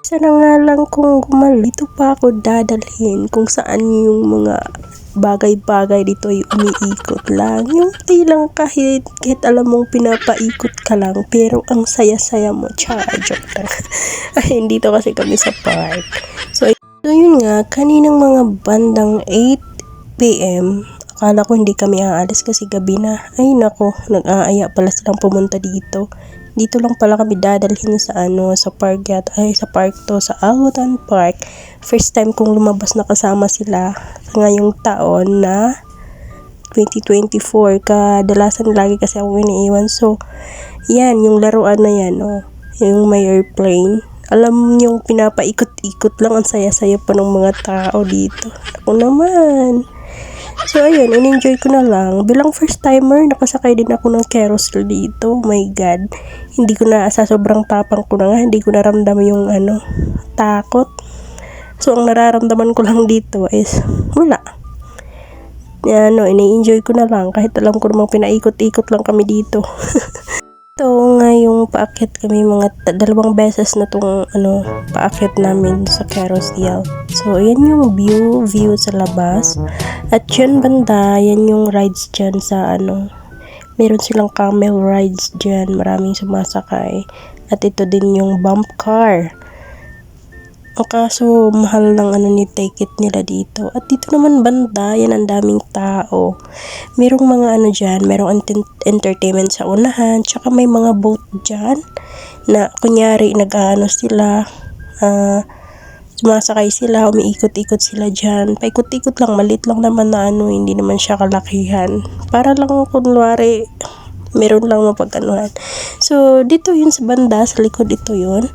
Sana nga lang kung dito pa ako dadalhin kung saan yung mga bagay-bagay dito ay umiikot lang. Yung lang kahit alam mong pinapaikot ka lang pero ang saya-saya mo. Joke lang. Ay, dito kasi kami sa park. So yun nga, kaninang mga bandang 8 PM, akala ko hindi kami aalis kasi gabi na. Ay nako, nag-aaya pala silang pumunta dito. Dito lang pala kami dadalhin sa sa park sa park to, sa Alwodan Park. First time kong lumabas na kasama sila ngayong taon na 2024. Kadalasan lagi kasi ako iniiwan. So, yan, yung laruan na yan, yung may airplane. Alam yung pinapaikot-ikot lang, ang saya-saya pa ng mga tao dito. Ako naman. So, ayun, in-enjoy ko na lang. Bilang first timer, nakasakay din ako ng carousel dito. Oh my God. Hindi ko na, sa sobrang tapang ko na nga, hindi ko naramdaman yung takot. So, ang nararamdaman ko lang dito is, wala. Ini-enjoy ko na lang. Kahit alam ko namang pinaikot-ikot lang kami dito. Ito nga yung paakyat kami, mga 2 beses na tong paakyat namin sa carousel. So yan yung view sa labas. At yan banda, yan yung rides dyan sa meron silang camel rides dyan, maraming sumasakay. At ito din yung bump car. Ang kaso mahal ng ni ticket nila dito. At dito naman banda, yan ang daming tao. Merong mga dyan, merong entertainment sa unahan, tsaka may mga boat dyan na kunyari sila, sumasakay sila, umiikot-ikot sila dyan. Paikot-ikot lang, maliit lang naman na hindi naman siya kalakihan. Para lang kunwari, meron lang mapag-anuhan. So, dito yun sa banda, sa likod ito yun.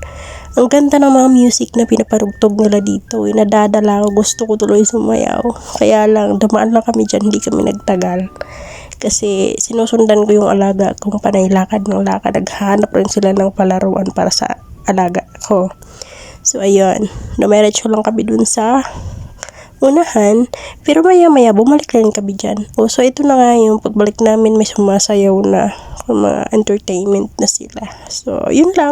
Ang ganda ng mga music na pinaparugtog nila dito. Nadadala ako, gusto ko tuloy sumayaw. Kaya lang, dumaan lang kami dyan, hindi kami nagtagal. Kasi sinusundan ko yung alaga kung panay lakad ng lakad. Naghahanap rin sila ng palaruan para sa alaga ko. So, ayun. Dumiretso lang kami dun sa unahan. Pero maya-maya, bumalik lang kami dyan. So, ito na nga yung pagbalik namin, may sumasayaw na mga entertainment na sila. So, yun lang.